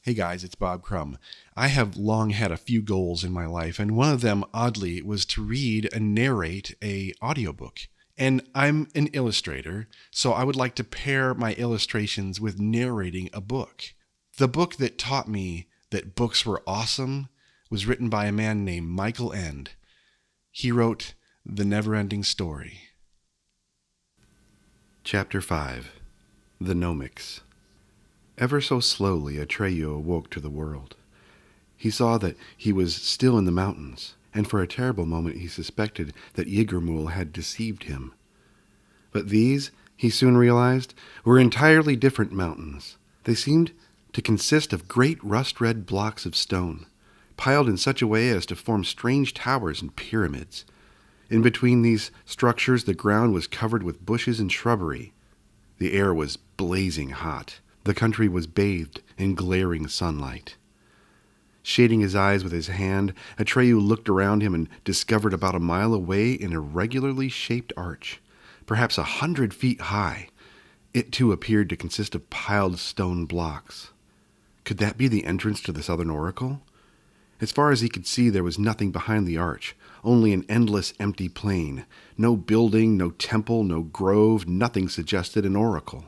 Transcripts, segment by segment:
Hey guys, it's Bob Crumb. I have long had a few goals in my life, and one of them, oddly, was to read and narrate a audiobook. And I'm an illustrator, so I would like to pair my illustrations with narrating a book. The book that taught me that books were awesome was written by a man named Michael Ende. He wrote The Neverending Story. Chapter 5 The Gnomics. Ever so slowly Atreyu awoke to the world. He saw that he was still in the mountains, and for a terrible moment he suspected that Yggdrasil had deceived him. But these, he soon realized, were entirely different mountains. They seemed to consist of great rust-red blocks of stone, piled in such a way as to form strange towers and pyramids. In between these structures the ground was covered with bushes and shrubbery. The air was blazing hot. The country was bathed in glaring sunlight. Shading his eyes with his hand, Atreyu looked around him and discovered about a mile away an irregularly shaped arch, perhaps 100 feet high. It too appeared to consist of piled stone blocks. Could that be the entrance to the southern oracle? As far as he could see, there was nothing behind the arch, only an endless empty plain. No building, no temple, no grove, nothing suggested an oracle.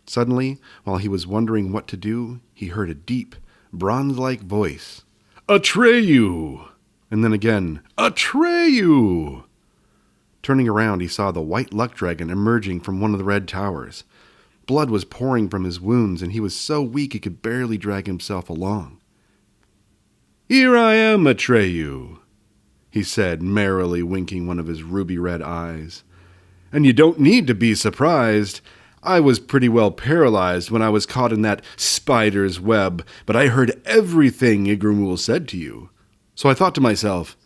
Suddenly, while he was wondering what to do, he heard a deep, bronze-like voice. "Atreyu!" And then again, "Atreyu!" Turning around, he saw the white luck dragon emerging from one of the red towers. Blood was pouring from his wounds, and he was so weak he could barely drag himself along. "Here I am, Atreyu," he said, merrily winking one of his ruby-red eyes. "And you don't need to be surprised. I was pretty well paralyzed when I was caught in that spider's web, but I heard everything Yggdrasil said to you. So I thought to myself,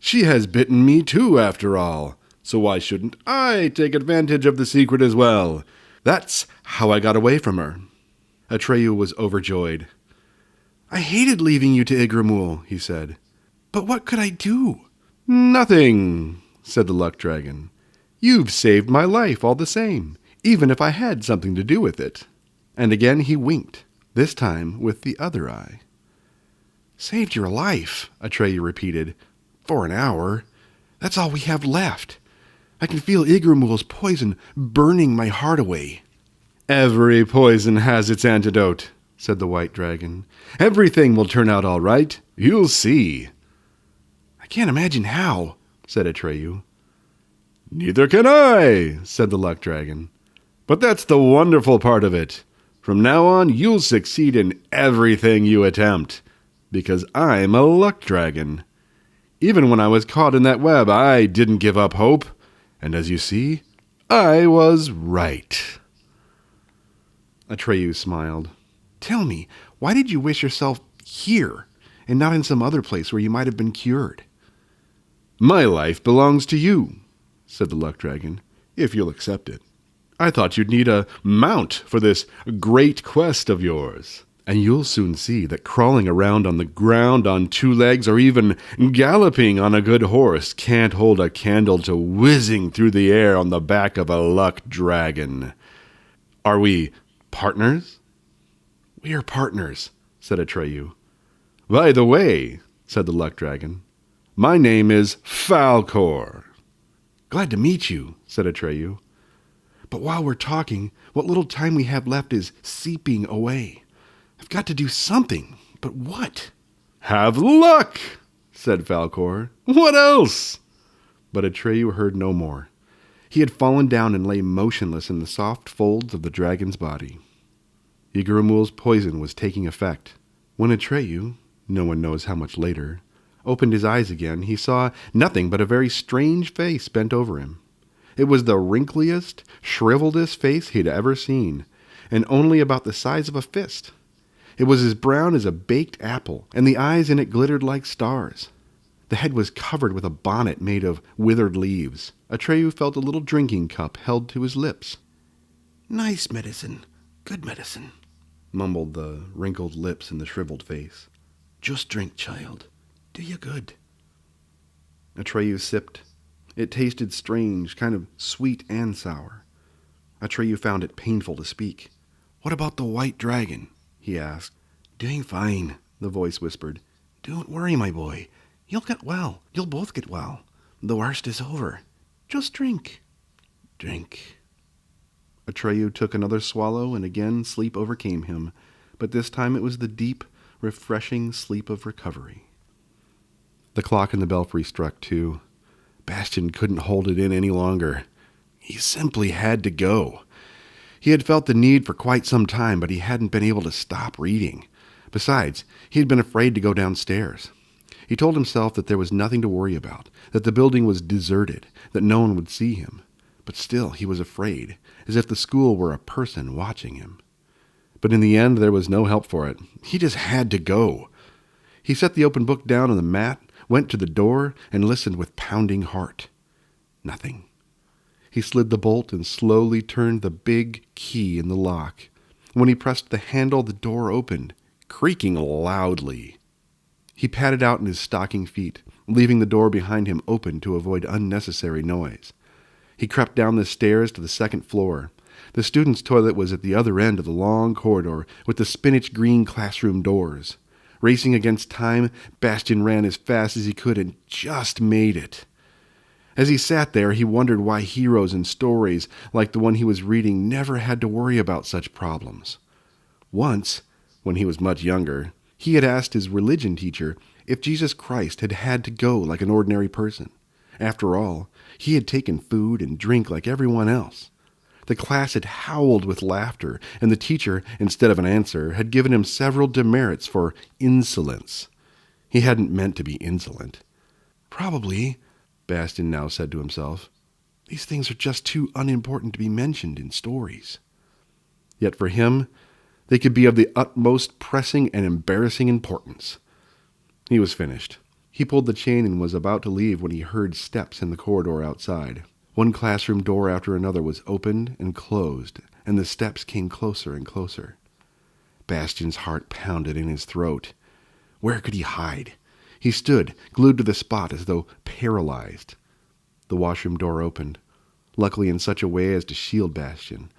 she has bitten me too, after all, so why shouldn't I take advantage of the secret as well? That's how I got away from her." Atreyu was overjoyed. "I hated leaving you to Yggdrasil," he said. "But what could I do?" "Nothing," said the luck dragon. "You've saved my life all the same, even if I had something to do with it." And again he winked, this time with the other eye. "Saved your life," Atreyu repeated. "For an hour. That's all we have left. I can feel Yggdrasil's poison burning my heart away." "Every poison has its antidote," said the white dragon. "Everything will turn out all right. You'll see." "I can't imagine how," said Atreyu. "Neither can I," said the luck dragon. "But that's the wonderful part of it. From now on, you'll succeed in everything you attempt, because I'm a luck dragon. Even when I was caught in that web, I didn't give up hope. And as you see, I was right." Atreyu smiled. "Tell me, why did you wish yourself here, and not in some other place where you might have been cured?" "My life belongs to you," said the luck dragon, "if you'll accept it. I thought you'd need a mount for this great quest of yours. And you'll soon see that crawling around on the ground on 2 legs or even galloping on a good horse can't hold a candle to whizzing through the air on the back of a luck dragon. Are we partners?" "We are partners," said Atreyu. "By the way," said the luck dragon, "my name is Falkor." "Glad to meet you," said Atreyu. "But while we're talking, what little time we have left is seeping away. I've got to do something, but what?" "Have luck," said Falkor. "What else?" But Atreyu heard no more. He had fallen down and lay motionless in the soft folds of the dragon's body. Yggdrasil's poison was taking effect. When Atreyu, no one knows how much later, opened his eyes again, he saw nothing but a very strange face bent over him. It was the wrinkliest, shriveledest face he'd ever seen, and only about the size of a fist. It was as brown as a baked apple, and the eyes in it glittered like stars. The head was covered with a bonnet made of withered leaves. Atreyu felt a little drinking cup held to his lips. "Nice medicine, good medicine," mumbled the wrinkled lips and the shriveled face. "Just drink, child. Do you good." Atreyu sipped. It tasted strange, kind of sweet and sour. Atreyu found it painful to speak. "What about the white dragon?" he asked. Doing fine, the voice whispered. Don't worry, my boy. You'll get well. You'll both get well. The worst is over. Just drink. Drink. Atreyu took another swallow, and again sleep overcame him, but this time it was the deep, refreshing sleep of recovery. The clock in the belfry struck 2. Bastian couldn't hold it in any longer. He simply had to go. He had felt the need for quite some time, but he hadn't been able to stop reading. Besides, he had been afraid to go downstairs. He told himself that there was nothing to worry about, that the building was deserted, that no one would see him. But still he was afraid, as if the school were a person watching him. But in the end, there was no help for it. He just had to go. He set the open book down on the mat, went to the door, and listened with pounding heart. Nothing. He slid the bolt and slowly turned the big key in the lock. When he pressed the handle, the door opened, creaking loudly. He padded out in his stocking feet, leaving the door behind him open to avoid unnecessary noise. He crept down the stairs to the second floor. The students' toilet was at the other end of the long corridor with the spinach-green classroom doors. Racing against time, Bastian ran as fast as he could and just made it. As he sat there, he wondered why heroes in stories like the one he was reading never had to worry about such problems. Once, when he was much younger, he had asked his religion teacher if Jesus Christ had had to go like an ordinary person. After all, he had taken food and drink like everyone else. The class had howled with laughter, and the teacher, instead of an answer, had given him several demerits for insolence. He hadn't meant to be insolent. Probably, Bastian now said to himself, these things are just too unimportant to be mentioned in stories. Yet for him, they could be of the utmost pressing and embarrassing importance. He was finished. He pulled the chain and was about to leave when he heard steps in the corridor outside. One classroom door after another was opened and closed, and the steps came closer and closer. Bastian's heart pounded in his throat. Where could he hide? He stood, glued to the spot as though paralyzed. The washroom door opened, luckily in such a way as to shield Bastian.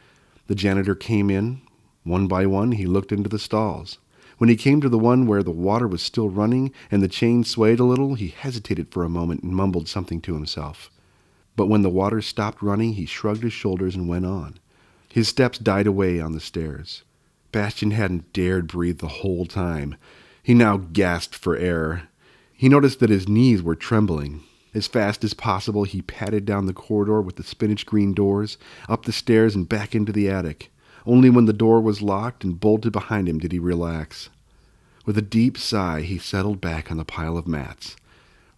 The janitor came in. One by one, he looked into the stalls. When he came to the one where the water was still running and the chain swayed a little, he hesitated for a moment and mumbled something to himself. But when the water stopped running, he shrugged his shoulders and went on. His steps died away on the stairs. Bastian hadn't dared breathe the whole time. He now gasped for air. He noticed that his knees were trembling. As fast as possible, he padded down the corridor with the spinach-green doors, up the stairs and back into the attic. Only when the door was locked and bolted behind him did he relax. With a deep sigh, he settled back on the pile of mats,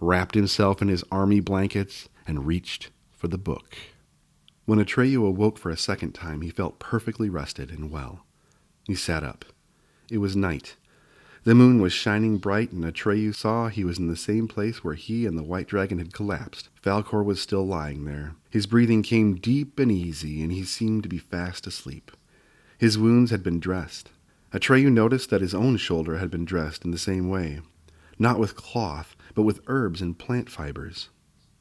wrapped himself in his army blankets, and reached for the book. When Atreyu awoke for a second time, he felt perfectly rested and well. He sat up. It was night. The moon was shining bright, and Atreyu saw he was in the same place where he and the white dragon had collapsed. Falkor was still lying there. His breathing came deep and easy, and he seemed to be fast asleep. His wounds had been dressed. Atreyu noticed that his own shoulder had been dressed in the same way, not with cloth, but with herbs and plant fibers.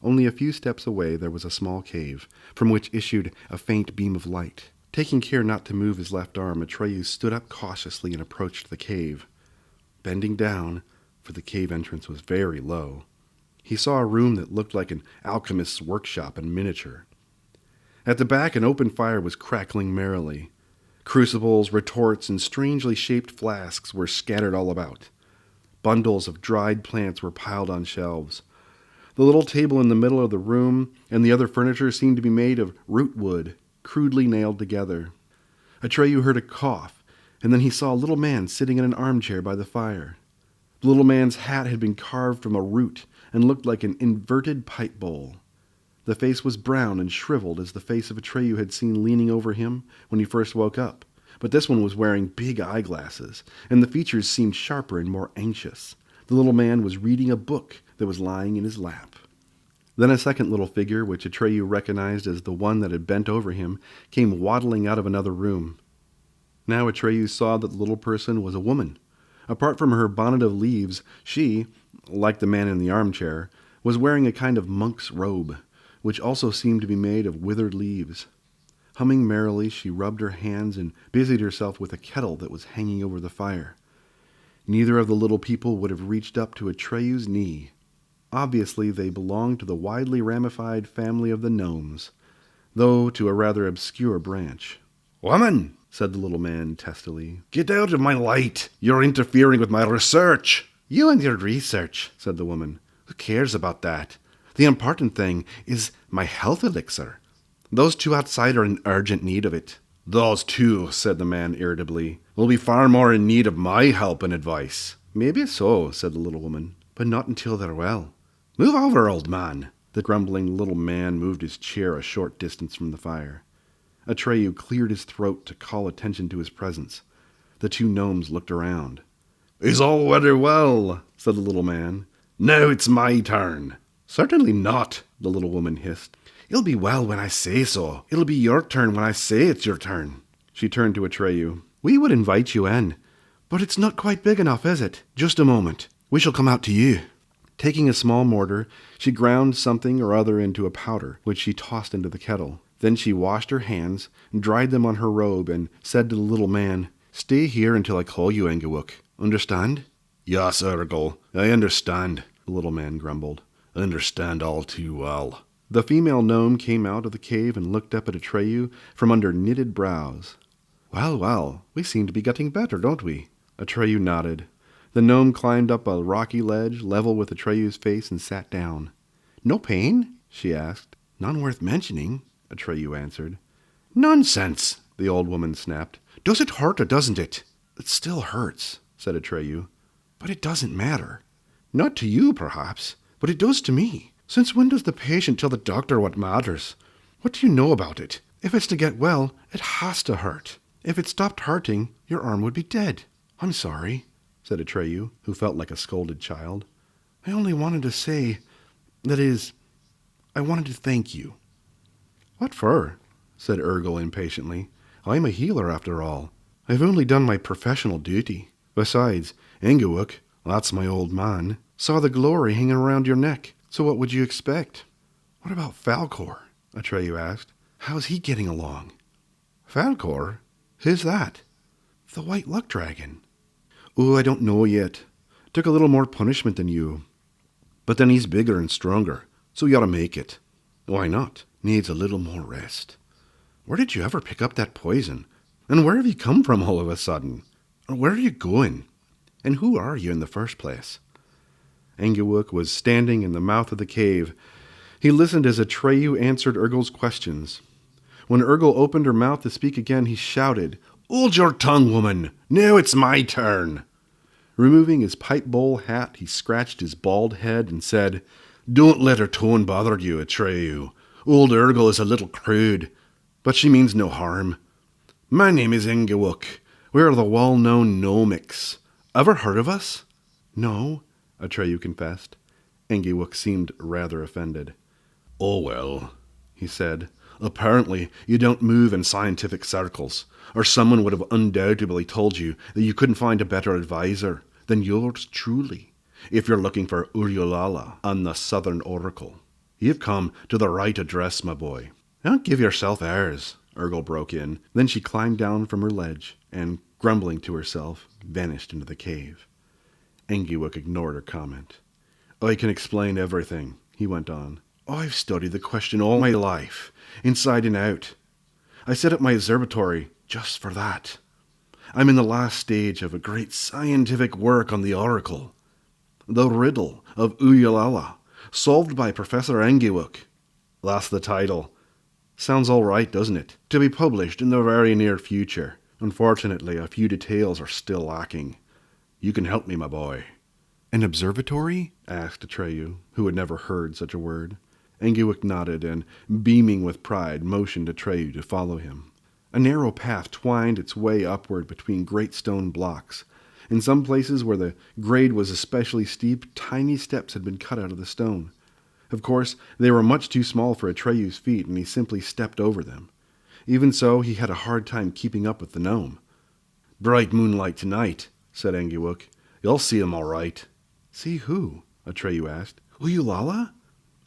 Only a few steps away there was a small cave, from which issued a faint beam of light. Taking care not to move his left arm, Atreyu stood up cautiously and approached the cave. Bending down, for the cave entrance was very low, he saw a room that looked like an alchemist's workshop in miniature. At the back, an open fire was crackling merrily. Crucibles, retorts, and strangely shaped flasks were scattered all about. Bundles of dried plants were piled on shelves. The little table in the middle of the room and the other furniture seemed to be made of root wood, crudely nailed together. Atreyu heard a cough, and then he saw a little man sitting in an armchair by the fire. The little man's hat had been carved from a root and looked like an inverted pipe bowl. The face was brown and shriveled as the face of Atreyu had seen leaning over him when he first woke up, but this one was wearing big eyeglasses, and the features seemed sharper and more anxious. The little man was reading a book that was lying in his lap. Then a second little figure, which Atreyu recognized as the one that had bent over him, came waddling out of another room. Now Atreyu saw that the little person was a woman. Apart from her bonnet of leaves, she, like the man in the armchair, was wearing a kind of monk's robe, which also seemed to be made of withered leaves. Humming merrily, she rubbed her hands and busied herself with a kettle that was hanging over the fire. Neither of the little people would have reached up to Atreyu's knee. Obviously, they belonged to the widely ramified family of the gnomes, though to a rather obscure branch. "Woman," said the little man testily, "get out of my light. You're interfering with my research." "You and your research," said the woman. "Who cares about that? The important thing is my health elixir. Those two outside are in urgent need of it." "Those two," said the man irritably, "will be far more in need of my help and advice." "Maybe so," said the little woman, "but not until they're well." "Move over, old man." The grumbling little man moved his chair a short distance from the fire. Atreyu cleared his throat to call attention to his presence. The two gnomes looked around. "Is all very well," said the little man. "Now it's my turn." "Certainly not," the little woman hissed. "It'll be well when I say so. It'll be your turn when I say it's your turn." She turned to Atreyu. "We would invite you in, but it's not quite big enough, is it? Just a moment. We shall come out to you." Taking a small mortar, she ground something or other into a powder, which she tossed into the kettle. Then she washed her hands, dried them on her robe, and said to the little man, "Stay here until I call you, Engewuk. Understand?" "Yes, Ergol, I understand," the little man grumbled. "I understand all too well." The female gnome came out of the cave and looked up at Atreyu from under knitted brows. "Well, well, we seem to be getting better, don't we?" Atreyu nodded. The gnome climbed up a rocky ledge level with Atreyu's face and sat down. "No pain?" she asked. "None worth mentioning," Atreyu answered. "Nonsense," the old woman snapped. "Does it hurt or doesn't it?" "It still hurts," said Atreyu. "But it doesn't matter. Not to you, perhaps, but it does to me. Since when does the patient tell the doctor what matters? What do you know about it? If it's to get well, it has to hurt. If it stopped hurting, your arm would be dead." "I'm sorry," said Atreyu, who felt like a scolded child. "I only wanted to say, that is, I wanted to thank you." "What for?" said Ergol impatiently. "I'm a healer, after all. I've only done my professional duty. Besides, Engewuk, that's my old man, saw the glory hanging around your neck. So what would you expect?" "What about Falkor?" Atreyu asked. "How's he getting along?" "Falkor? Who's that?" "The White Luck Dragon." "Oh, I don't know yet. Took a little more punishment than you. But then he's bigger and stronger, so you ought to make it." "Why not?" "Needs a little more rest." "Where did you ever pick up that poison? And where have you come from all of a sudden? Or where are you going? And who are you in the first place?" Engewuk was standing in the mouth of the cave. He listened as Atreyu answered Ergol's questions. When Ergol opened her mouth to speak again, he shouted, "Hold your tongue, woman! Now it's my turn!" Removing his pipe bowl hat, he scratched his bald head and said, "Don't let her tone bother you, Atreyu. Old Ergol is a little crude, but she means no harm. My name is Engewuk. We are the well-known gnomics. Ever heard of us?" "No," Atreyu confessed. Engewuk seemed rather offended. "Oh well," he said. "Apparently you don't move in scientific circles, or someone would have undoubtedly told you that you couldn't find a better advisor than yours truly, if you're looking for Uriolala and the Southern Oracle. You've come to the right address, my boy." "Don't give yourself airs," Ergol broke in. Then she climbed down from her ledge and, grumbling to herself, vanished into the cave. Engewuk ignored her comment. "I can explain everything," he went on. "I've studied the question all my life, inside and out. I set up my observatory just for that. I'm in the last stage of a great scientific work on the Oracle. The Riddle of Uyalala, solved by Professor Engewuk. That's the title. Sounds all right, doesn't it? To be published in the very near future. Unfortunately, a few details are still lacking. You can help me, my boy." "An observatory?" asked Atreyu, who had never heard such a word. Engewuk nodded and, beaming with pride, motioned Atreyu to follow him. A narrow path twined its way upward between great stone blocks. In some places where the grade was especially steep, tiny steps had been cut out of the stone. Of course, they were much too small for Atreyu's feet, and he simply stepped over them. Even so, he had a hard time keeping up with the gnome. "Bright moonlight tonight," said Engewuk. "You'll see him all right." "See who?" Atreyu asked. "Uyulala?"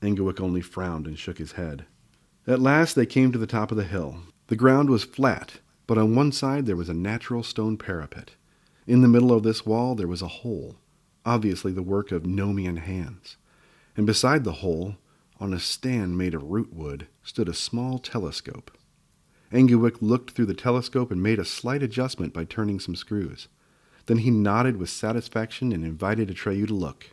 Engewuk only frowned and shook his head. At last they came to the top of the hill. The ground was flat, but on one side there was a natural stone parapet. In the middle of this wall there was a hole, obviously the work of Nomian hands. And beside the hole, on a stand made of root wood, stood a small telescope. Engewick looked through the telescope and made a slight adjustment by turning some screws. Then he nodded with satisfaction and invited Atreyu to look.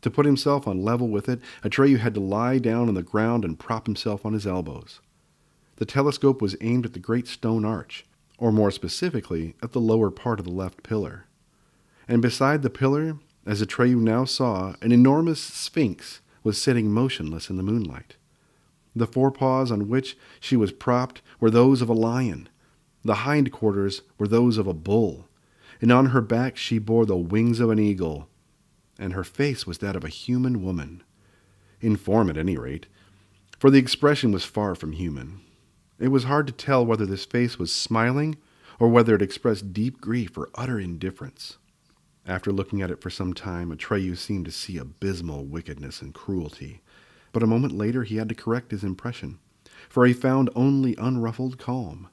To put himself on level with it, Atreyu had to lie down on the ground and prop himself on his elbows. The telescope was aimed at the great stone arch, or more specifically, at the lower part of the left pillar. And beside the pillar, as Atreyu now saw, an enormous sphinx was sitting motionless in the moonlight. The forepaws on which she was propped were those of a lion. The hindquarters were those of a bull, and on her back she bore the wings of an eagle, and her face was that of a human woman. In form, at any rate, for the expression was far from human. It was hard to tell whether this face was smiling or whether it expressed deep grief or utter indifference. After looking at it for some time, Atreyu seemed to see abysmal wickedness and cruelty. But a moment later he had to correct his impression, for he found only unruffled calm.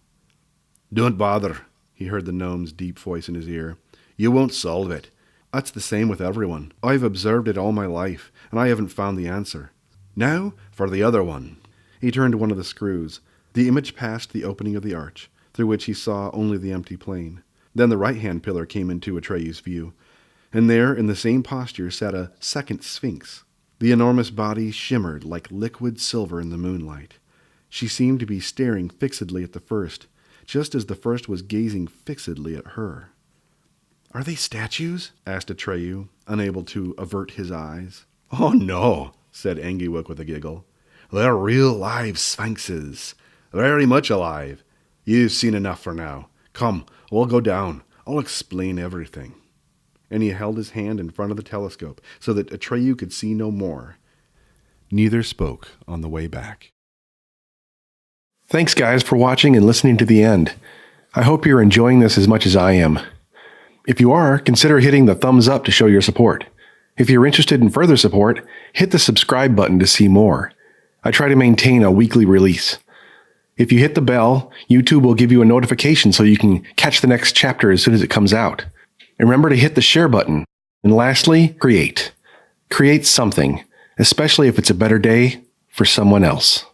"Don't bother," he heard the gnome's deep voice in his ear. "You won't solve it. That's the same with everyone. I've observed it all my life, and I haven't found the answer. Now for the other one." He turned to one of the screws. The image passed the opening of the arch, through which he saw only the empty plain. Then the right-hand pillar came into Atreyu's view, and there, in the same posture, sat a second sphinx. The enormous body shimmered like liquid silver in the moonlight. She seemed to be staring fixedly at the first, just as the first was gazing fixedly at her. "Are they statues?" asked Atreyu, unable to avert his eyes. "Oh, no," said Engewick with a giggle. "They're real live sphinxes. Very much alive. You've seen enough for now. Come, we'll go down. I'll explain everything." And he held his hand in front of the telescope so that Atreyu could see no more. Neither spoke on the way back. Thanks, guys, for watching and listening to the end. I hope you're enjoying this as much as I am. If you are, consider hitting the thumbs up to show your support. If you're interested in further support, hit the subscribe button to see more. I try to maintain a weekly release. If you hit the bell, YouTube will give you a notification so you can catch the next chapter as soon as it comes out. And remember to hit the share button. And lastly, create. Create something, especially if it's a better day for someone else.